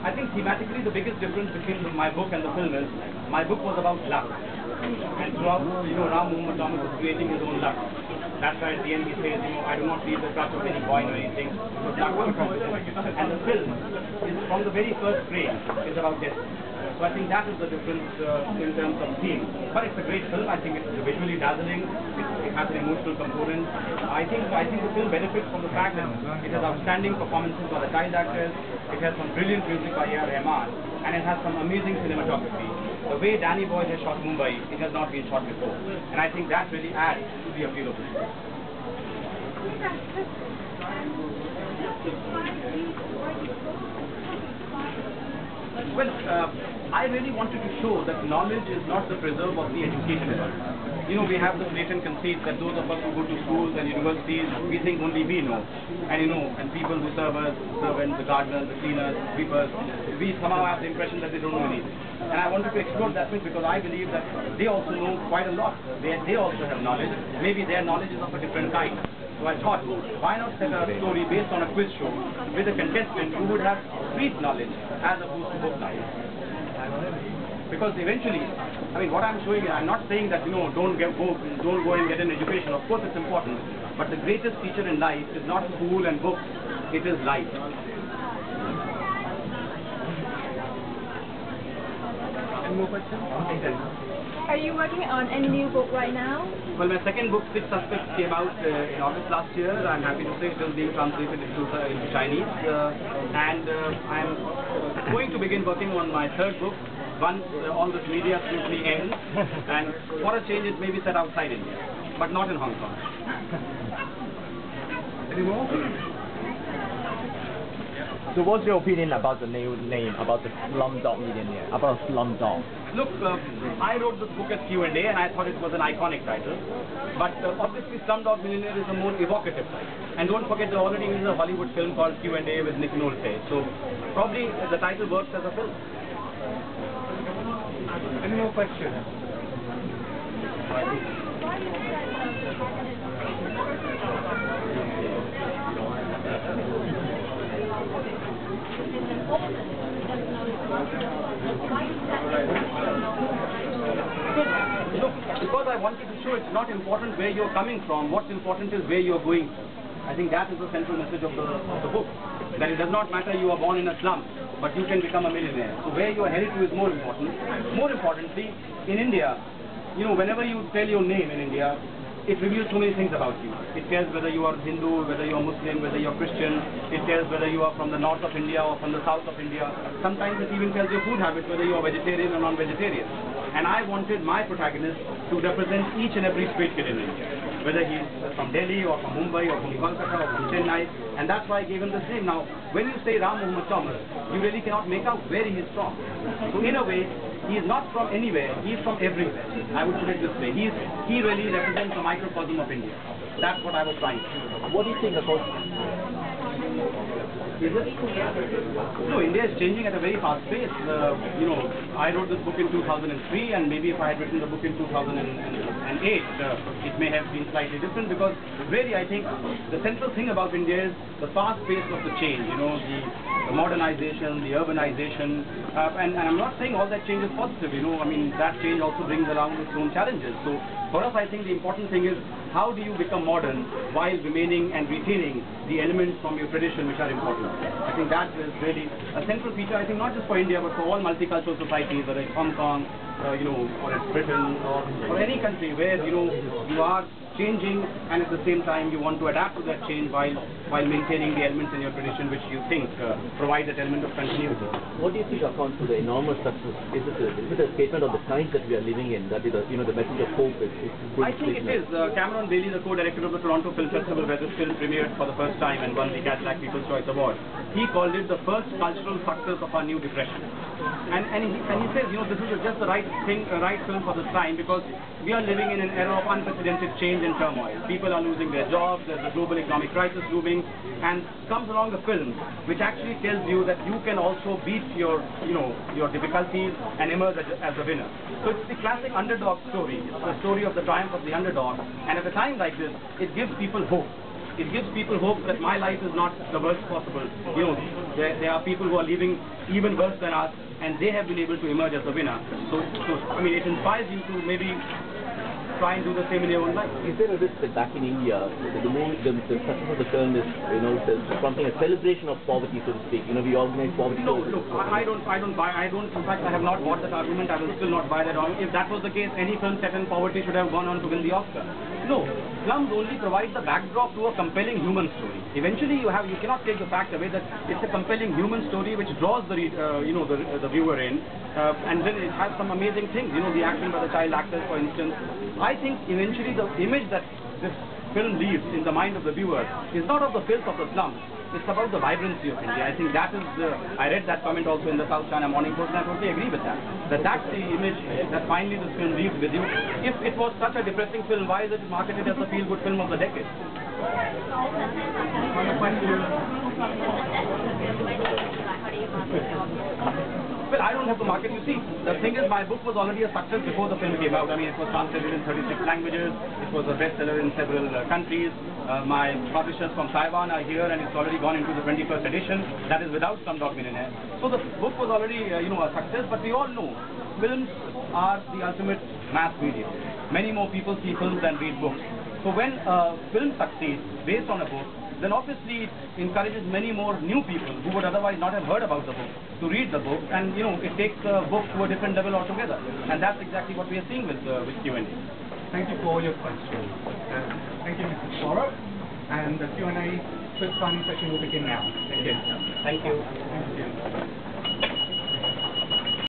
I think thematically the biggest difference between my book and the film is, my book was about luck. And throughout, Ram Muhammad Thomas was creating his own luck. That's why at the end he says, I do not need the touch of any coin or anything, but luck will come. And the film is, from the very first frame, is about destiny. So I think that is the difference in terms of theme. But it's a great film. I think it's visually dazzling. It has an emotional component. I think the film benefits from the fact that it has outstanding performances by the child actors. It has some brilliant music by A.R. Rahman, and it has some amazing cinematography. The way Danny Boyle has shot Mumbai, it has not been shot before, and I think that really adds to the appeal of the film. Well, I really wanted to show that knowledge is not the preserve of the educationist. We have the blatant conceit that those of us who go to schools and universities, we think only we know. And people who serve us, servants, the gardeners, the cleaners, sweepers, we somehow have the impression that they don't know anything. And I wanted to explore that myth because I believe that they also know quite a lot. They also have knowledge. Maybe their knowledge is of a different kind. So I thought, why not set a story based on a quiz show with a contestant who would have street knowledge as opposed to book knowledge? Because eventually, what I'm showing, I'm not saying that don't go and get an education. Of course, it's important. But the greatest teacher in life is not school and books. It is life. Any more questions? Are you working on any new book right now? Well, my second book, Six Suspects, came out in August last year. I'm happy to say it is being translated into Chinese. And I'm going to begin working on my third book once all this media scrutiny ends. And for a change, it may be set outside India, but not in Hong Kong. Any more? So what's your opinion about the new name, about the Slumdog Millionaire, about Slumdog? Look, I wrote this book as Q&A and I thought it was an iconic title. But obviously Slumdog Millionaire is a more evocative title. And don't forget there already is a Hollywood film called Q&A with Nick Nolte. So probably the title works as a film. Any more questions? Look, because I wanted to show it's not important where you're coming from, what's important is where you're going. I think that is the central message of the book. That it does not matter you are born in a slum, but you can become a millionaire. So where you are headed to is more important. More importantly, in India, whenever you tell your name in India, it reveals so many things about you. It tells whether you are Hindu, whether you are Muslim, whether you are Christian. It tells whether you are from the north of India or from the south of India. Sometimes it even tells your food habits, whether you are vegetarian or non-vegetarian. And I wanted my protagonist to represent each and every street kid in India, whether he's from Delhi or from Mumbai or from Kolkata or from Chennai, and that's why I gave him this name. Now, when you say Ram Muhammad Thomas, you really cannot make out where he is from. So in a way, he is not from anywhere, he is from everywhere. I would put it this way. He really represents the microcosm of India. That's what I was trying to do. What do you think about... No, India is changing at a very fast pace. I wrote this book in 2003, and maybe if I had written the book in 2008, it may have been slightly different, because really I think the central thing about India is the fast pace of the change, the modernization, the urbanization, and I'm not saying all that change is positive, that change also brings around its own challenges. So for us, I think the important thing is, how do you become modern while remaining and retaining the elements from your tradition which are important? I think that is really a central feature, I think not just for India, but for all multicultural societies, whether it's Hong Kong, or it's Britain, or any country where, you are changing, and at the same time you want to adapt to that change while maintaining the elements in your tradition which you think provide that element of continuity. What do you think accounts for the enormous success? Is it a statement of the times that we are living in, that the message of hope is I think it is. Cameron Bailey, the co-director of the Toronto Film Festival, where this film premiered for the first time and won the Cadillac People's Choice Award, he called it the first cultural success of our new depression. And he says, this is just the right film for this time, because we are living in an era of unprecedented change and turmoil. People are losing their jobs, there's a global economic crisis looming, and comes along a film which actually tells you that you can also beat your difficulties and emerge as a winner. So it's the classic underdog story. It's the story of the triumph of the underdog, and at a time like this, it gives people hope. it gives people hope that my life is not the worst possible. You know, there are people who are living even worse than us, and they have been able to emerge as a winner. So I mean, it inspires you to maybe try and do the same in your own life. Is there a risk that back in India, the success of the film is, something, a celebration of poverty, so to speak? We organize poverty. No, look, I don't buy. In fact, I have not bought that argument. I will still not buy that argument. If that was the case, any film set in poverty should have gone on to win the Oscar. No, slums only provide the backdrop to a compelling human story. Eventually, you cannot take the fact away that it's a compelling human story which draws the viewer in, and then it has some amazing things. The acting by the child actors, for instance. I think eventually the image that this film leaves in the mind of the viewer is not of the filth of the slums. It's about the vibrancy of India. I think that is I read that comment also in the South China Morning Post, and I totally agree with that. That's the image that finally this film leaves with you. If it was such a depressing film, why is it marketed as the feel-good film of the decade? Well, I don't have to market. You see, the thing is, my book was already a success before the film came out. I mean, it was translated in 36 languages. It was a bestseller in several countries. My publishers from Taiwan are here, and it's already gone into the 21st edition. That is without Slumdog Millionaire. So the book was already, a success. But we all know, films are the ultimate mass medium. Many more people see films than read books. So when a film succeeds based on a book, then obviously it encourages many more new people who would otherwise not have heard about the book to read the book, and it takes the book to a different level altogether. And that's exactly what we are seeing with Q&A. Thank you for all your questions. Thank you, Mr. Swaro. And the Q&A signing session will begin now. Thank you. Thank you. Thank you.